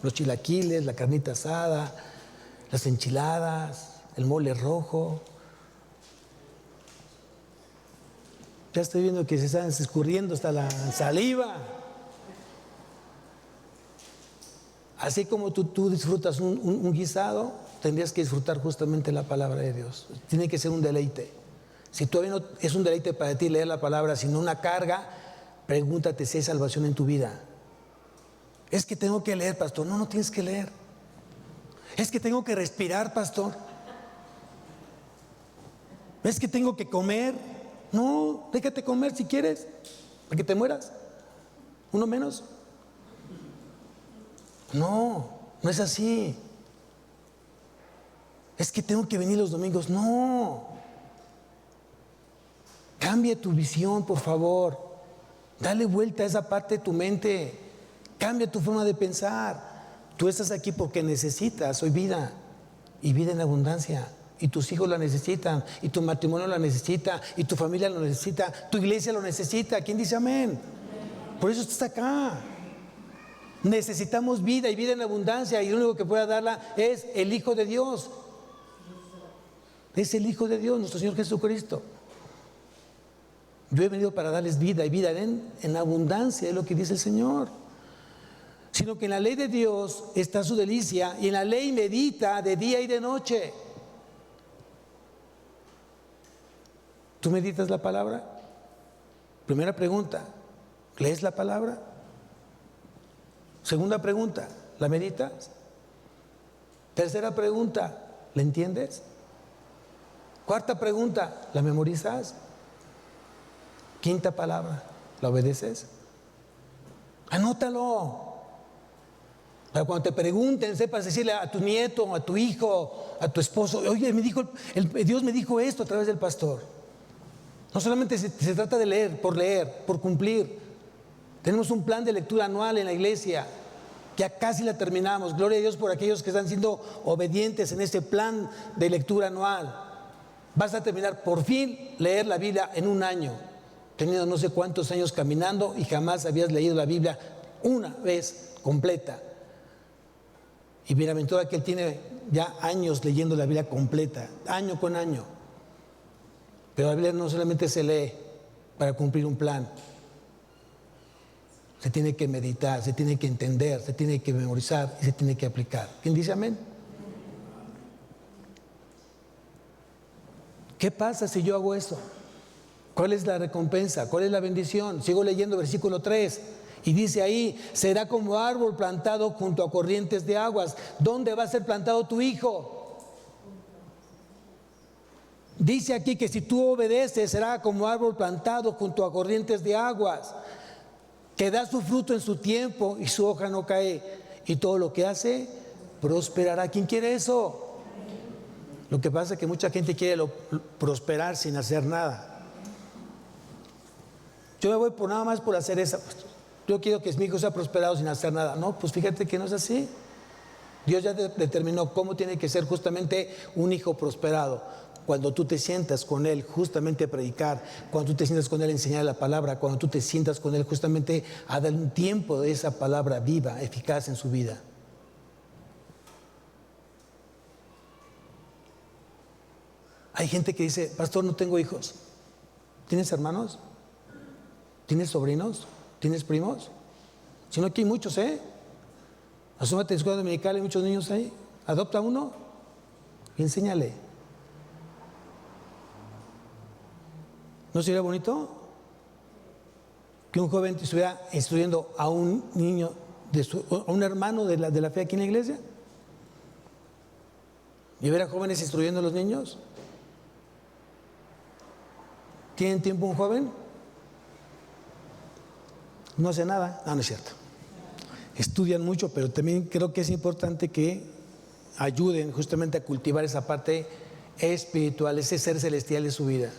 S1: Los chilaquiles, la carnita asada, las enchiladas, el mole rojo. Ya estoy viendo que se están escurriendo hasta la saliva. Así como tú disfrutas un guisado, tendrías que disfrutar justamente la palabra de Dios. Tiene que ser un deleite. Si todavía no es un deleite para ti leer la palabra, sino una carga, pregúntate si hay salvación en tu vida. Es que tengo que leer, pastor. No, no tienes que leer. Es que tengo que respirar, pastor. Es que tengo que comer. No, déjate comer si quieres, para que te mueras. ¿Uno menos? No, no es así. Es que tengo que venir los domingos. No. Cambia tu visión, por favor. Dale vuelta a esa parte de tu mente. Cambia tu forma de pensar. Tú estás aquí porque necesitas hoy vida, y vida en abundancia. Y tus hijos la necesitan, y tu matrimonio la necesita, y tu familia lo necesita, tu iglesia lo necesita. ¿Quién dice amén? Por eso estás acá. Necesitamos vida y vida en abundancia, y el único que pueda darla es el Hijo de Dios. Es el Hijo de Dios, nuestro Señor Jesucristo. Yo he venido para darles vida y vida en abundancia, es lo que dice el Señor. Sino que en la ley de Dios está su delicia, y en la ley medita de día y de noche. ¿Tú meditas la palabra? Primera pregunta, ¿lees la palabra? Segunda pregunta, ¿la meditas? Tercera pregunta, ¿la entiendes? Cuarta pregunta, ¿la memorizas? Quinta palabra, ¿la obedeces? Anótalo. Para cuando te pregunten, sepas decirle a tu nieto, a tu hijo, a tu esposo: oye, Dios me dijo esto a través del pastor. No solamente se trata de leer, por cumplir. Tenemos un plan de lectura anual en la iglesia. Ya casi la terminamos. Gloria a Dios por aquellos que están siendo obedientes en este plan de lectura anual. Vas a terminar por fin leer la Biblia en un año, teniendo no sé cuántos años caminando y jamás habías leído la Biblia una vez completa. Y bienaventurado que él tiene ya años leyendo la Biblia completa, año con año. Pero la Biblia no solamente se lee para cumplir un plan. Se tiene que meditar, se tiene que entender, se tiene que memorizar y se tiene que aplicar. ¿Quién dice amén? ¿Qué pasa si yo hago eso? ¿Cuál es la recompensa? ¿Cuál es la bendición? Sigo leyendo versículo 3 y dice ahí: será como árbol plantado junto a corrientes de aguas. ¿Dónde va a ser plantado tu hijo? Dice aquí que si tú obedeces, será como árbol plantado junto a corrientes de aguas, que da su fruto en su tiempo y su hoja no cae, y todo lo que hace prosperará. ¿Quién quiere eso? Lo que pasa es que mucha gente quiere prosperar sin hacer nada. Yo me voy por nada más por hacer esa. Yo quiero que mi hijo sea prosperado sin hacer nada. No, pues fíjate que no es así. Dios ya determinó cómo tiene que ser justamente un hijo prosperado. Cuando tú te sientas con él justamente a predicar, cuando tú te sientas con él a enseñar la palabra, cuando tú te sientas con él justamente a dar un tiempo de esa palabra viva, eficaz en su vida. Hay gente que dice: pastor, no tengo hijos. ¿Tienes hermanos? ¿Tienes sobrinos? ¿Tienes primos? Si no, aquí hay muchos, Asómate a la escuela dominical, hay muchos niños ahí. Adopta uno y enséñale. ¿No sería bonito que un joven estuviera instruyendo a un niño, a un hermano de la fe aquí en la iglesia? ¿Y ver a jóvenes instruyendo a los niños? ¿Tienen tiempo un joven? No hace nada. No es cierto. Estudian mucho, pero también creo que es importante que ayuden justamente a cultivar esa parte espiritual, ese ser celestial de su vida.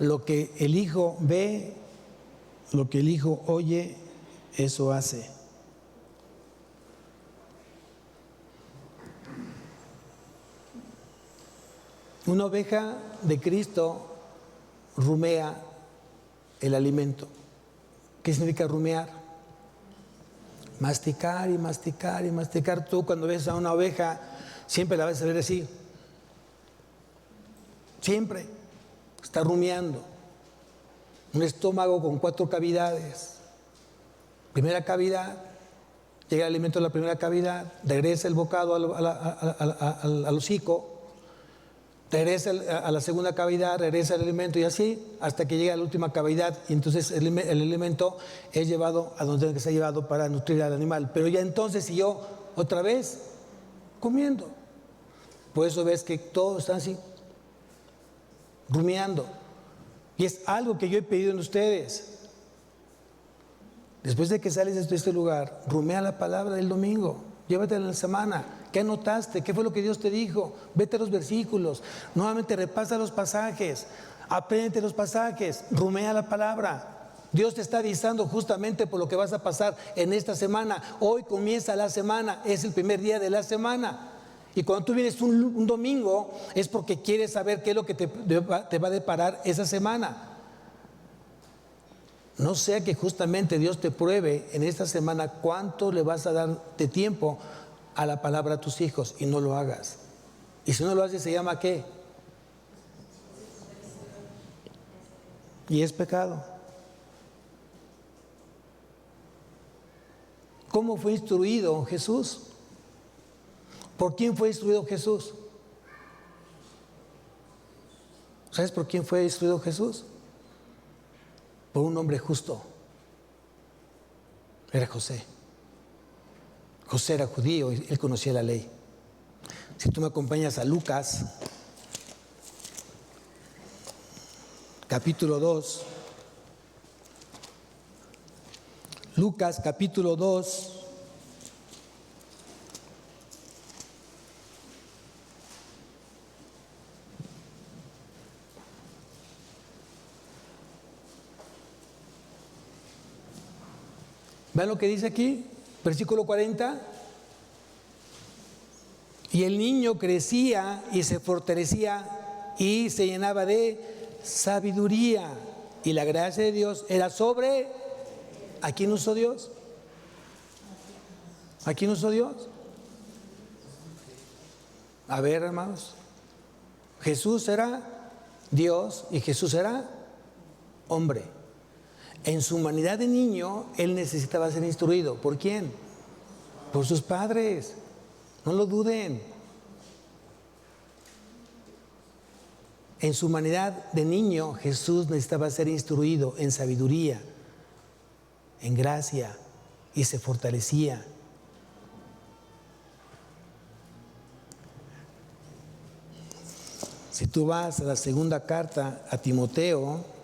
S1: Lo que el hijo ve, lo que el hijo oye, eso hace. Una oveja de Cristo rumea el alimento. ¿Qué significa rumear? Masticar y masticar y masticar. Tú cuando ves a una oveja siempre la vas a ver así. Siempre está rumiando. Un estómago con 4 cavidades. Primera cavidad, llega el alimento a la primera cavidad, regresa el bocado al hocico, regresa a la segunda cavidad, regresa el alimento y así hasta que llega a la última cavidad, y entonces el alimento es llevado a donde tiene que ser llevado para nutrir al animal. Pero ya entonces siguió otra vez comiendo. Por eso ves que todos están así, rumiando. Y es algo que yo he pedido en ustedes. Después de que sales de este lugar, rumea la palabra del domingo, llévatela en la semana. ¿Qué anotaste? ¿Qué fue lo que Dios te dijo? Vete a los versículos, nuevamente repasa los pasajes, aprende los pasajes, rumea la palabra. Dios te está avisando justamente por lo que vas a pasar en esta semana. Hoy comienza la semana, es el primer día de la semana. Y cuando tú vienes un domingo es porque quieres saber qué es lo que te va a deparar esa semana. No sea que justamente Dios te pruebe en esta semana cuánto le vas a dar de tiempo a la palabra a tus hijos y no lo hagas. Y si no lo haces, ¿se llama qué? Y es pecado. ¿Cómo fue instruido Jesús? ¿Por quién fue instruido Jesús? ¿Sabes por quién fue instruido Jesús? Por un hombre justo. Era José. José era judío y él conocía la ley. Si tú me acompañas a Lucas, capítulo 2. Lucas, capítulo 2. ¿Vean lo que dice aquí? Versículo 40. Y el niño crecía y se fortalecía y se llenaba de sabiduría. Y la gracia de Dios era sobre... ¿A quién usó Dios? ¿A quién usó Dios? A ver, hermanos. Jesús era Dios y Jesús era hombre. En su humanidad de niño, él necesitaba ser instruido. ¿Por quién? Por sus padres. No lo duden. En su humanidad de niño, Jesús necesitaba ser instruido en sabiduría, en gracia, y se fortalecía. Si tú vas a la segunda carta a Timoteo,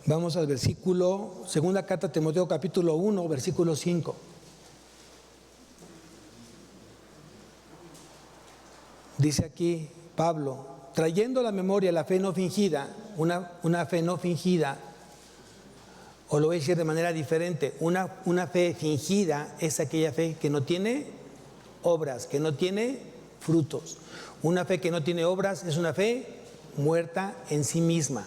S1: vamos al versículo, segunda carta a Timoteo, capítulo 1, versículo 5. Dice aquí Pablo, trayendo a la memoria la fe no fingida, una fe no fingida, o lo voy a decir de manera diferente, una fe fingida es aquella fe que no tiene obras, que no tiene frutos. Una fe que no tiene obras es una fe muerta en sí misma.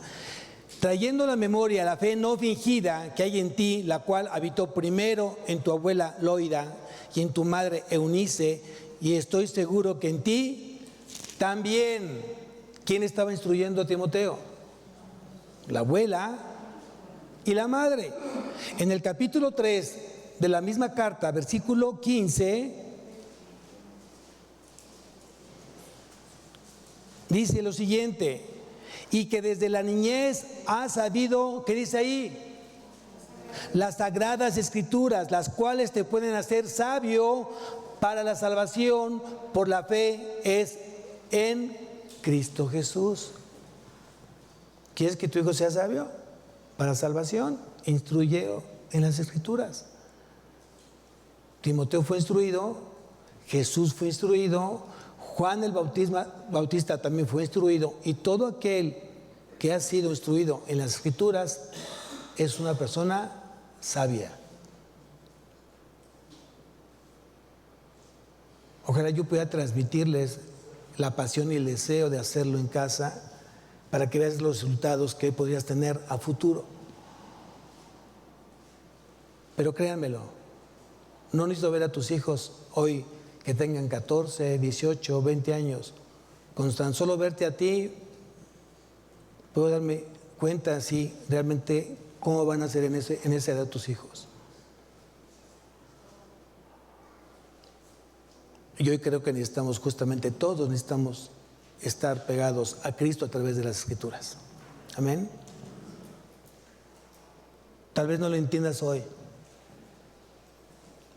S1: trayendo a la memoria la fe no fingida que hay en ti, la cual habitó primero en tu abuela Loida y en tu madre Eunice, y estoy seguro que en ti también. ¿Quién estaba instruyendo a Timoteo? La abuela y la madre. En el capítulo 3 de la misma carta, versículo 15, dice lo siguiente: y que desde la niñez has sabido, ¿qué dice ahí? Las sagradas escrituras, las cuales te pueden hacer sabio para la salvación por la fe es en Cristo Jesús. ¿Quieres que tu hijo sea sabio para salvación? Instrúyelo en las escrituras. Timoteo fue instruido, Jesús fue instruido, Juan el Bautista también fue instruido, y todo aquel que ha sido instruido en las escrituras es una persona sabia. Ojalá yo pueda transmitirles la pasión y el deseo de hacerlo en casa para que veas los resultados que podrías tener a futuro. Pero créanmelo, no necesito ver a tus hijos hoy que tengan 14, 18, 20 años. Con tan solo verte a ti, puedo darme cuenta si realmente cómo van a ser en esa edad tus hijos. Y hoy creo que necesitamos, justamente todos necesitamos estar pegados a Cristo a través de las Escrituras. Amén. Tal vez no lo entiendas hoy,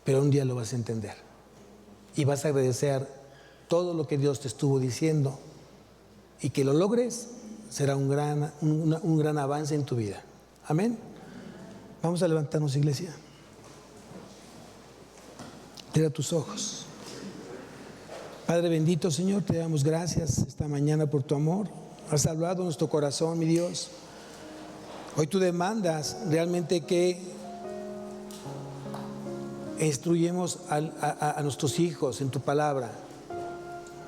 S1: pero un día lo vas a entender. Y vas a agradecer todo lo que Dios te estuvo diciendo, y que lo logres será un gran avance en tu vida. Amén. Vamos a levantarnos, iglesia. Cierra tus ojos. Padre bendito, Señor, te damos gracias esta mañana por tu amor. Has hablado a nuestro corazón, mi Dios. Hoy tú demandas realmente que instruyemos a nuestros hijos en tu palabra,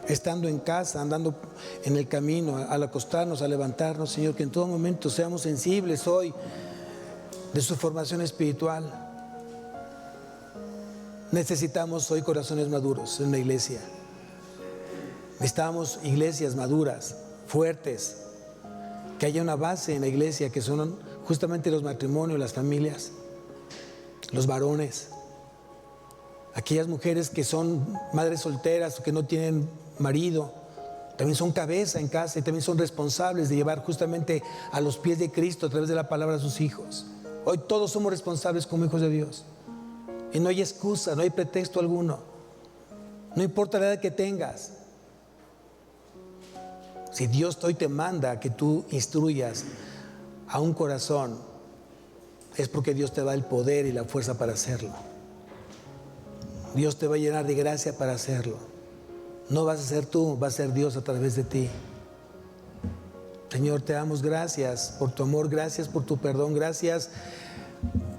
S1: estando en casa, andando en el camino, al acostarnos, al levantarnos, Señor, que en todo momento seamos sensibles hoy de su formación espiritual. Necesitamos hoy corazones maduros en la iglesia. Necesitamos iglesias maduras, fuertes, que haya una base en la iglesia, que son justamente los matrimonios, las familias, los varones, aquellas mujeres que son madres solteras o que no tienen marido, también son cabeza en casa y también son responsables de llevar justamente a los pies de Cristo a través de la palabra a sus hijos. Hoy todos somos responsables como hijos de Dios, y no hay excusa, no hay pretexto alguno, no importa la edad que tengas. Si Dios hoy te manda a que tú instruyas a un corazón, es porque Dios te da el poder y la fuerza para hacerlo. Dios te va a llenar de gracia para hacerlo. No vas a ser tú, va a ser Dios a través de ti. Señor, te damos gracias por tu amor, gracias por tu perdón, gracias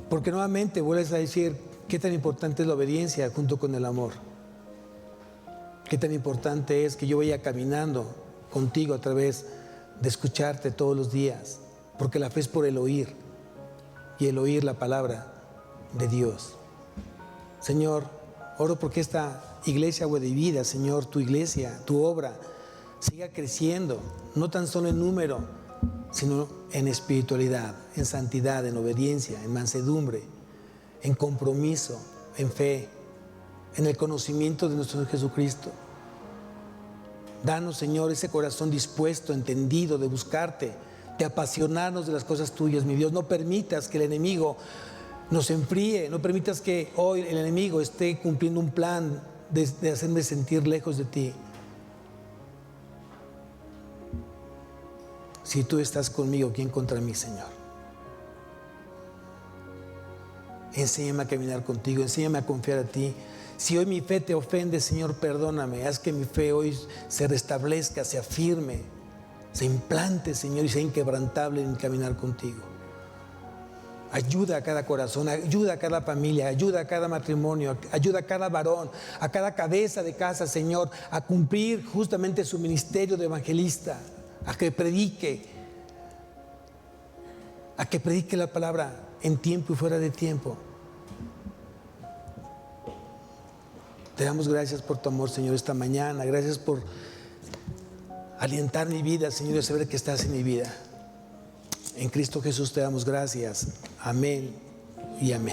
S1: porque nuevamente vuelves a decir qué tan importante es la obediencia junto con el amor. Qué tan importante es que yo vaya caminando contigo a través de escucharte todos los días, porque la fe es por el oír, y el oír la palabra de Dios. Señor, oro porque esta iglesia Agua de Vida, Señor, tu iglesia, tu obra, siga creciendo, no tan solo en número, sino en espiritualidad, en santidad, en obediencia, en mansedumbre, en compromiso, en fe, en el conocimiento de nuestro Jesucristo. Danos, Señor, ese corazón dispuesto, entendido, de buscarte, de apasionarnos de las cosas tuyas, mi Dios. No permitas que el enemigo nos enfríe, no permitas que hoy el enemigo esté cumpliendo un plan de hacerme sentir lejos de ti. Si tú estás conmigo, ¿quién contra mí, Señor? Enséñame a caminar contigo, enséñame a confiar a ti. Si hoy mi fe te ofende, Señor, perdóname. Haz que mi fe hoy se restablezca, se afirme, se implante, Señor, y sea inquebrantable en caminar contigo. Ayuda a cada corazón, ayuda a cada familia, ayuda a cada matrimonio, ayuda a cada varón, a cada cabeza de casa, Señor, a cumplir justamente su ministerio de evangelista, a que predique, a que predique la palabra en tiempo y fuera de tiempo. Te damos gracias por tu amor, Señor, esta mañana. Gracias por alientar mi vida, Señor, de saber que estás en mi vida. En Cristo Jesús te damos gracias. Amén y amén.